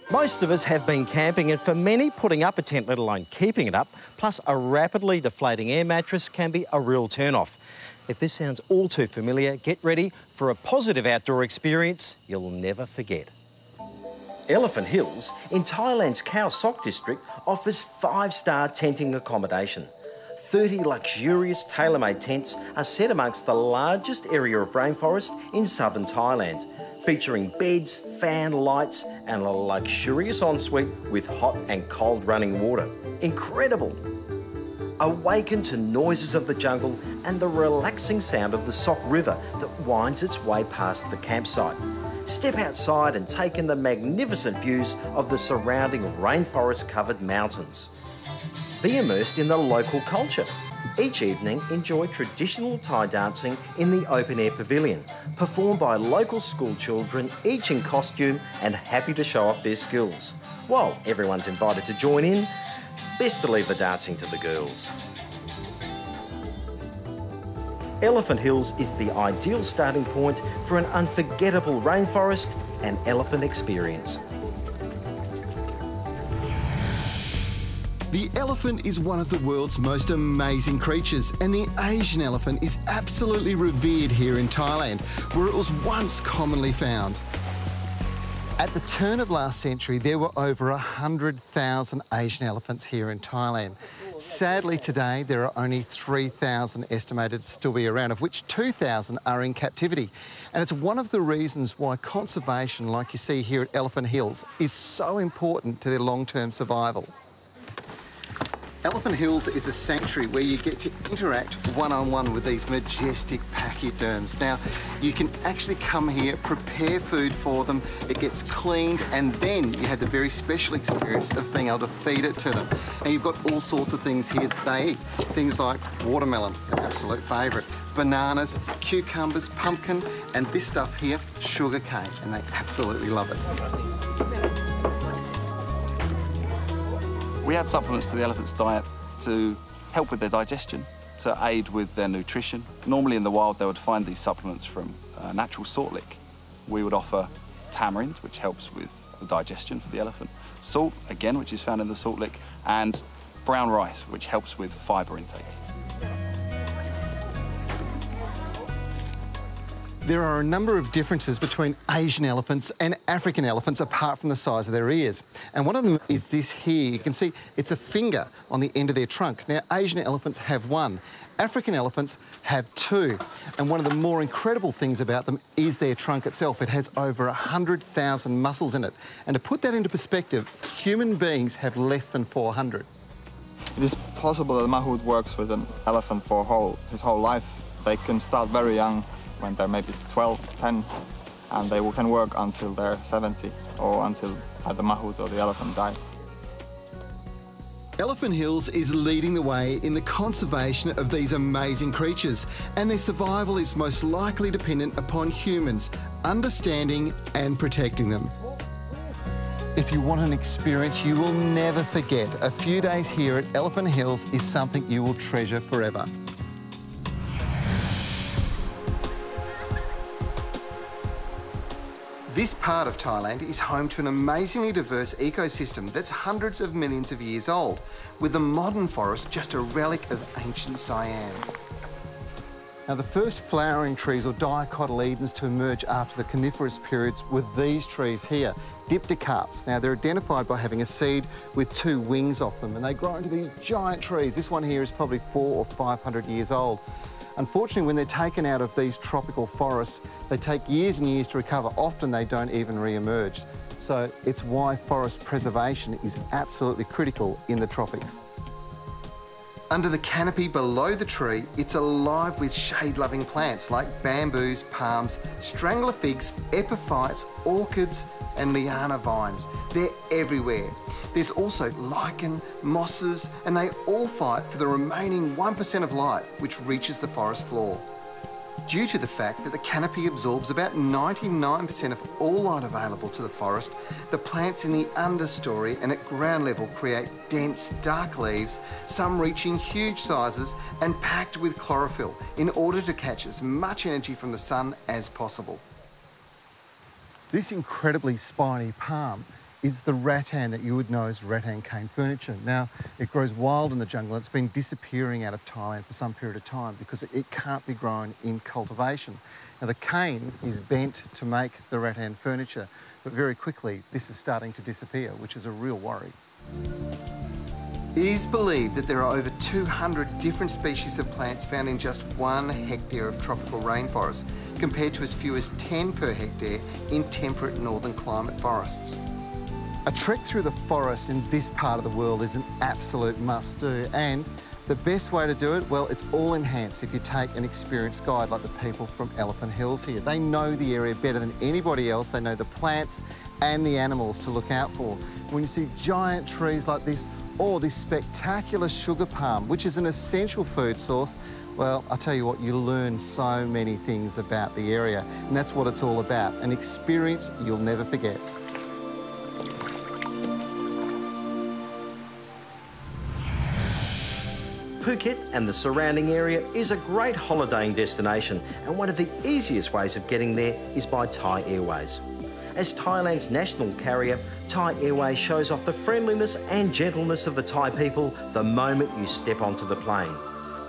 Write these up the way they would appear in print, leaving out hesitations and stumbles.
Most of us have been camping, and for many, putting up a tent, let alone keeping it up, plus a rapidly deflating air mattress can be a real turn-off. If this sounds all too familiar, get ready for a positive outdoor experience you'll never forget. Elephant Hills in Thailand's Khao Sok district offers 5-star tenting accommodation. 30 luxurious tailor-made tents are set amongst the largest area of rainforest in southern Thailand, featuring beds, fan lights and a luxurious ensuite with hot and cold running water. Incredible! Awaken to noises of the jungle and the relaxing sound of the Sok River that winds its way past the campsite. Step outside and take in the magnificent views of the surrounding rainforest-covered mountains. Be immersed in the local culture. Each evening, enjoy traditional Thai dancing in the open-air pavilion, performed by local school children, each in costume and happy to show off their skills. While everyone's invited to join in, best to leave the dancing to the girls. Elephant Hills is the ideal starting point for an unforgettable rainforest and elephant experience. The elephant is one of the world's most amazing creatures, and the Asian elephant is absolutely revered here in Thailand, where it was once commonly found. At the turn of last century, there were over 100,000 Asian elephants here in Thailand. Sadly, today, there are only 3,000 estimated to still be around, of which 2,000 are in captivity. And it's one of the reasons why conservation, like you see here at Elephant Hills, is so important to their long-term survival. Elephant Hills is a sanctuary where you get to interact one-on-one with these majestic pachyderms. Now, you can actually come here, prepare food for them, it gets cleaned, and then you have the very special experience of being able to feed it to them. And you've got all sorts of things here that they eat. Things like watermelon, an absolute favourite, bananas, cucumbers, pumpkin, and this stuff here, sugar cane, and they absolutely love it. We add supplements to the elephant's diet to help with their digestion, to aid with their nutrition. Normally in the wild they would find these supplements from natural salt lick. We would offer tamarind, which helps with the digestion for the elephant, salt, again, which is found in the salt lick, and brown rice, which helps with fibre intake. There are a number of differences between Asian elephants and African elephants apart from the size of their ears. And one of them is this here. You can see it's a finger on the end of their trunk. Now, Asian elephants have one. African elephants have two. And one of the more incredible things about them is their trunk itself. It has over 100,000 muscles in it. And to put that into perspective, human beings have less than 400. It is possible that a mahout works with an elephant for his whole life. They can start very young, when they're maybe 12, 10, and they can work until they're 70 or until the mahout or the elephant dies. Elephant Hills is leading the way in the conservation of these amazing creatures, and their survival is most likely dependent upon humans understanding and protecting them. If you want an experience you will never forget, a few days here at Elephant Hills is something you will treasure forever. This part of Thailand is home to an amazingly diverse ecosystem that's hundreds of millions of years old, with the modern forest just a relic of ancient Siam. Now, the first flowering trees or dicotyledons to emerge after the coniferous periods were these trees here, diptecarps. Now, they're identified by having a seed with two wings off them, and they grow into these giant trees. This one here is probably 400 or 500 years old. Unfortunately, when they're taken out of these tropical forests, they take years and years to recover. Often they don't even re-emerge. So it's why forest preservation is absolutely critical in the tropics. Under the canopy below the tree, it's alive with shade-loving plants like bamboos, palms, strangler figs, epiphytes, orchids and liana vines. They're everywhere. There's also lichen, mosses, and they all fight for the remaining 1% of light which reaches the forest floor. Due to the fact that the canopy absorbs about 99% of all light available to the forest, the plants in the understory and at ground level create dense, dark leaves, some reaching huge sizes and packed with chlorophyll in order to catch as much energy from the sun as possible. This incredibly spiny palm is the rattan that you would know as rattan cane furniture. Now, it grows wild in the jungle. It's been disappearing out of Thailand for some period of time because it can't be grown in cultivation. Now, the cane is bent to make the rattan furniture, but very quickly this is starting to disappear, which is a real worry. It is believed that there are over 200 different species of plants found in just 1 hectare of tropical rainforest, compared to as few as 10 per hectare in temperate northern climate forests. A trek through the forest in this part of the world is an absolute must-do, and the best way to do it, well, it's all enhanced if you take an experienced guide like the people from Elephant Hills here. They know the area better than anybody else. They know the plants and the animals to look out for. When you see giant trees like this, or this spectacular sugar palm, which is an essential food source, well, I'll tell you what, you learn so many things about the area, and that's what it's all about, an experience you'll never forget. Phuket and the surrounding area is a great holidaying destination, and one of the easiest ways of getting there is by Thai Airways. As Thailand's national carrier, Thai Airways shows off the friendliness and gentleness of the Thai people the moment you step onto the plane.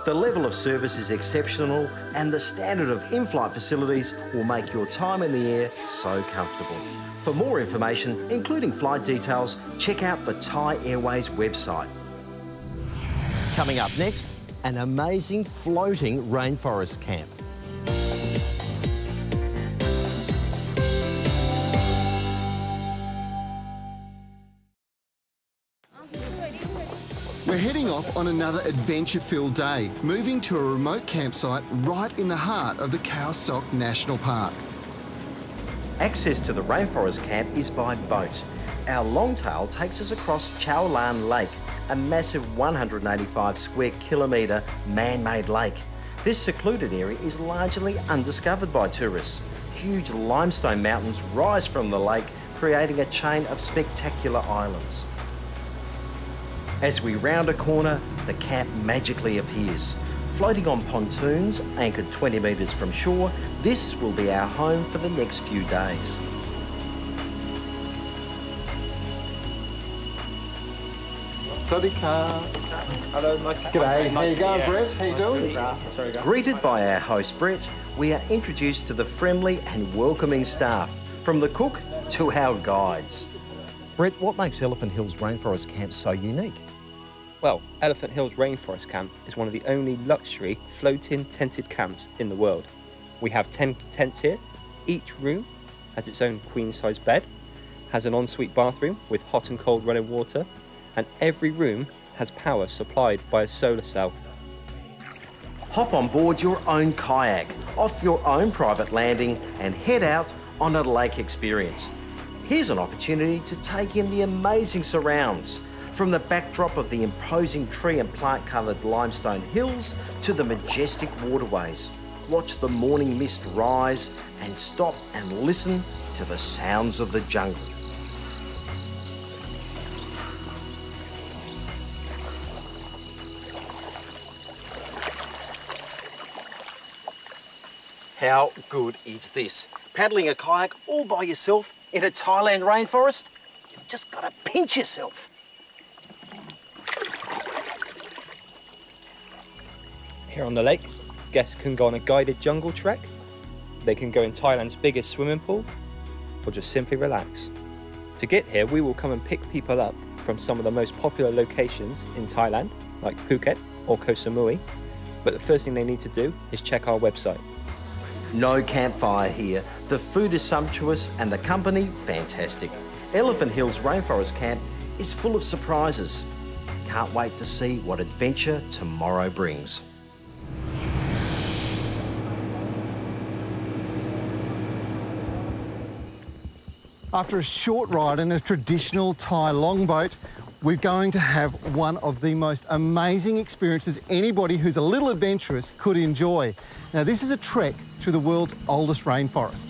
The level of service is exceptional, and the standard of in-flight facilities will make your time in the air so comfortable. For more information, including flight details, check out the Thai Airways website. Coming up next, an amazing floating rainforest camp. We're heading off on another adventure-filled day, moving to a remote campsite right in the heart of the Khao Sok National Park. Access to the rainforest camp is by boat. Our longtail takes us across Chao Lan Lake, a massive 185 square kilometre man-made lake. This secluded area is largely undiscovered by tourists. Huge limestone mountains rise from the lake, creating a chain of spectacular islands. As we round a corner, the camp magically appears. Floating on pontoons, anchored 20 metres from shore, this will be our home for the next few days. Sawadee-ka. Hello, nice to G'day, how you going, Brett? How you doing? Greeted by our host Brett, we are introduced to the friendly and welcoming staff, from the cook to our guides. Brett, what makes Elephant Hills Rainforest Camp so unique? Well, Elephant Hills Rainforest Camp is one of the only luxury floating tented camps in the world. We have 10 tents here. Each room has its own queen-size bed, has an ensuite bathroom with hot and cold running water, and every room has power supplied by a solar cell. Hop on board your own kayak, off your own private landing, and head out on a lake experience. Here's an opportunity to take in the amazing surrounds, from the backdrop of the imposing tree and plant-covered limestone hills to the majestic waterways. Watch the morning mist rise and stop and listen to the sounds of the jungle. How good is this? Paddling a kayak all by yourself in a Thailand rainforest? You've just got to pinch yourself. Here on the lake, guests can go on a guided jungle trek. They can go in Thailand's biggest swimming pool, or just simply relax. To get here, we will come and pick people up from some of the most popular locations in Thailand, like Phuket or Koh Samui. But the first thing they need to do is check our website. No campfire here. The food is sumptuous and the company fantastic. Elephant Hills Rainforest Camp is full of surprises. Can't wait to see what adventure tomorrow brings. After a short ride in a traditional Thai longboat, we're going to have one of the most amazing experiences anybody who's a little adventurous could enjoy. Now, this is a trek through the world's oldest rainforest.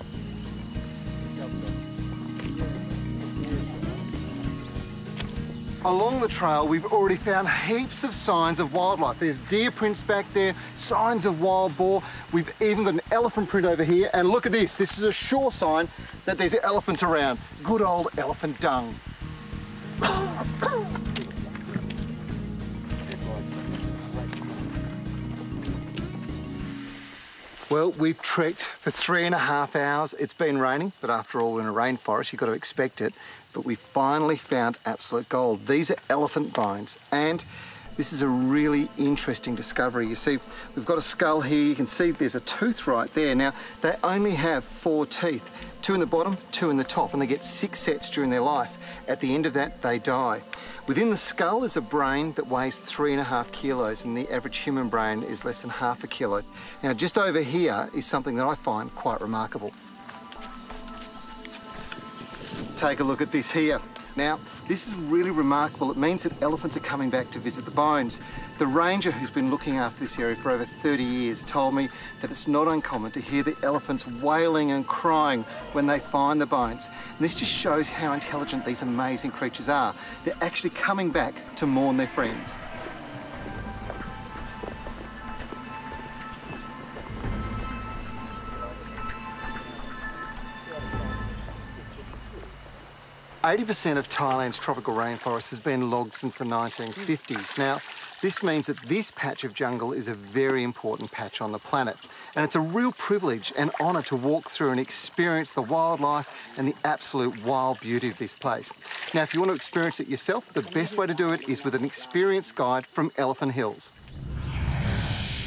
Along the trail, we've already found heaps of signs of wildlife. There's deer prints back there, signs of wild boar. We've even got an elephant print over here. And look at this. This is a sure sign that there's elephants around. Good old elephant dung. Well, we've trekked for 3.5 hours. It's been raining, but after all, in a rainforest, you've got to expect it. But we finally found absolute gold. These are elephant bones, and this is a really interesting discovery. You see, we've got a skull here. You can see there's a tooth right there. Now, they only have 4 teeth, 2 in the bottom, 2 in the top, and they get 6 sets during their life. At the end of that, they die. Within the skull is a brain that weighs 3.5 kilos, and the average human brain is less than half a kilo. Now, just over here is something that I find quite remarkable. Take a look at this here. Now, this is really remarkable. It means that elephants are coming back to visit the bones. The ranger who's been looking after this area for over 30 years told me that it's not uncommon to hear the elephants wailing and crying when they find the bones. And this just shows how intelligent these amazing creatures are. They're actually coming back to mourn their friends. "80% of Thailand's tropical rainforest has been logged since the 1950s. Now, this means that this patch of jungle is a very important patch on the planet. And it's a real privilege and honour to walk through and experience the wildlife and the absolute wild beauty of this place. Now, if you want to experience it yourself, the best way to do it is with an experienced guide from Elephant Hills.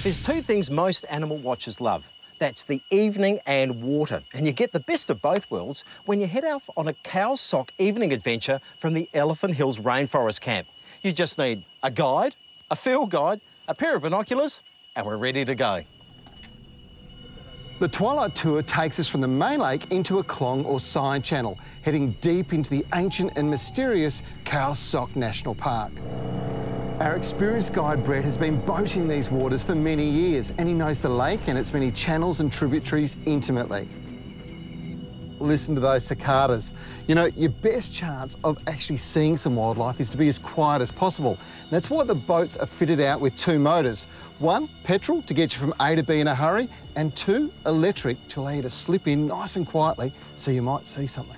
There's 2 things most animal watchers love. That's the evening and water. And you get the best of both worlds when you head out on a Khao Sok evening adventure from the Elephant Hills Rainforest Camp. You just need a guide, a field guide, a pair of binoculars, and we're ready to go. The Twilight Tour takes us from the main lake into a clong or side channel, heading deep into the ancient and mysterious Khao Sok National Park. Our experienced guide Brett has been boating these waters for many years, and he knows the lake and its many channels and tributaries intimately. Listen to those cicadas. You know, your best chance of actually seeing some wildlife is to be as quiet as possible. That's why the boats are fitted out with 2 motors. 1, petrol to get you from A to B in a hurry, and 2, electric to allow you to slip in nice and quietly so you might see something.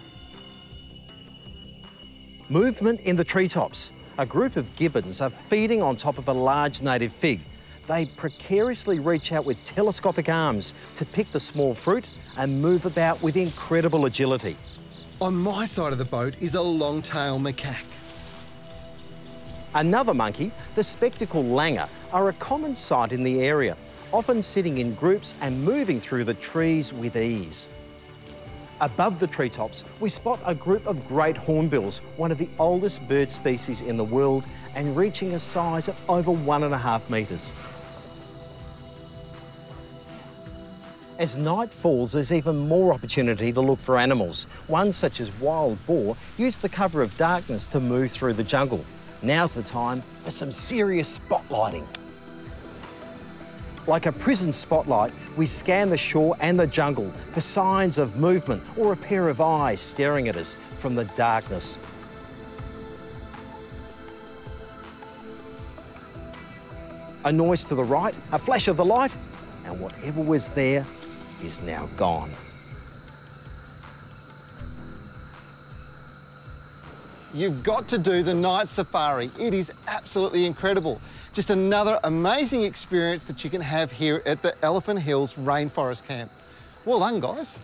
Movement in the treetops. A group of gibbons are feeding on top of a large native fig. They precariously reach out with telescopic arms to pick the small fruit and move about with incredible agility. On my side of the boat is a long-tailed macaque. Another monkey, the spectacled langur, are a common sight in the area, often sitting in groups and moving through the trees with ease. Above the treetops, we spot a group of great hornbills, one of the oldest bird species in the world and reaching a size of over 1.5 metres. As night falls, there's even more opportunity to look for animals. One, such as wild boar, use the cover of darkness to move through the jungle. Now's the time for some serious spotlighting. Like a prison spotlight, we scan the shore and the jungle for signs of movement or a pair of eyes staring at us from the darkness. A noise to the right, a flash of the light, and whatever was there is now gone. You've got to do the night safari. It is absolutely incredible. Just another amazing experience that you can have here at the Elephant Hills Rainforest Camp. Well done, guys.